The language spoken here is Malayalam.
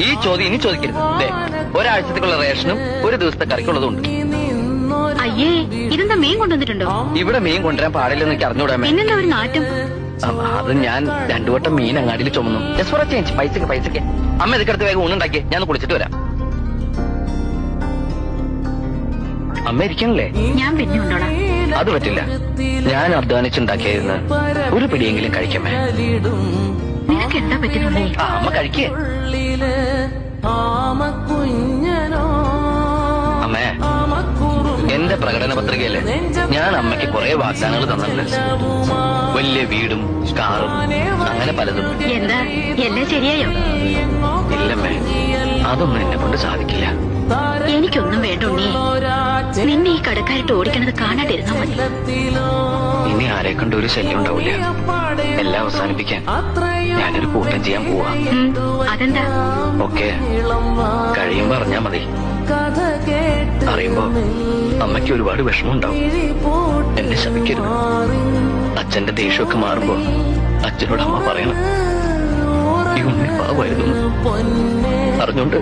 ഈ ചോദ്യം ഇനി ചോദിക്കരുത്. ദേ, ഒരാഴ്ചത്തേക്കുള്ള റേഷനും ഒരു ദിവസത്തെ കറിക്കുള്ളതുണ്ട്. അയ്യേ, ഇതെന്താ മീൻ കൊണ്ടുവന്നിട്ടുണ്ടോ? ഇവിടെ മീൻ കൊണ്ടുവരാൻ പാടില്ലെന്ന് എനിക്ക് അറിഞ്ഞൂടാ. പിന്നെന്താ ഒരു നാറ്റം? അത് ഞാൻ 2 വട്ടം മീൻ അങ്ങാടിയിൽ ചുമന്നു. Just for A change. പൈസക്ക് അമ്മ ഇതൊക്കെ വേഗം ഊണുണ്ടാക്കിയേ, ഞാൻ കുളിച്ചിട്ട് വരാം. അമ്മ ഇരിക്കണല്ലേ? ഞാൻ പിന്നെ ഉണ്ടോടാ? അത് പറ്റില്ല. ഞാൻ അധ്വാനിച്ചുണ്ടാക്കിയായിരുന്നു. ഒരു പിടിയെങ്കിലും കഴിക്കമ്മേ. നിനക്ക് എന്താ പറ്റുന്നുള്ളേ? അമ്മ കഴിക്കേ. അമ്മേ, എന്റെ പ്രകടന പത്രികയില് ഞാൻ അമ്മയ്ക്ക് കുറെ വാഗ്ദാനങ്ങൾ തന്നിട്ടുണ്ട്. വലിയ വീടും കാറും അങ്ങനെ പലതും. എന്താ എല്ലാം ശരിയായോ? ഇല്ലമ്മേ, അതൊന്നും എന്നെ കൊണ്ട് സാധിക്കില്ല. എനിക്കൊന്നും വേണ്ട ഉണ്ണിയെ. നിന്നെ ഈ കടക്കാരിട്ട് ഓടിക്കണത് കാണാതിരുന്നാ മതി. ഇനി ആരെ കൊണ്ട് ഒരു ശല്യം ഉണ്ടാവില്ല. എല്ലാം അവസാനിപ്പിക്കാൻ ഞാനൊരു കൂട്ടം ചെയ്യാൻ പോവാ. അതെന്താ? ഓക്കെ, കഴിയുമ്പോ അറിഞ്ഞാ മതി. അറിയുമ്പോ അമ്മയ്ക്ക് ഒരുപാട് വിഷമം ഉണ്ടാവും. എന്നെ ശപിക്കരുത്. അച്ഛന്റെ ദേഷ്യമൊക്കെ മാറുമ്പോ അച്ഛനോട് അമ്മ പറയണം, ഈ ഉണ്ണി പാവായിരുന്നു. അറിഞ്ഞോണ്ട്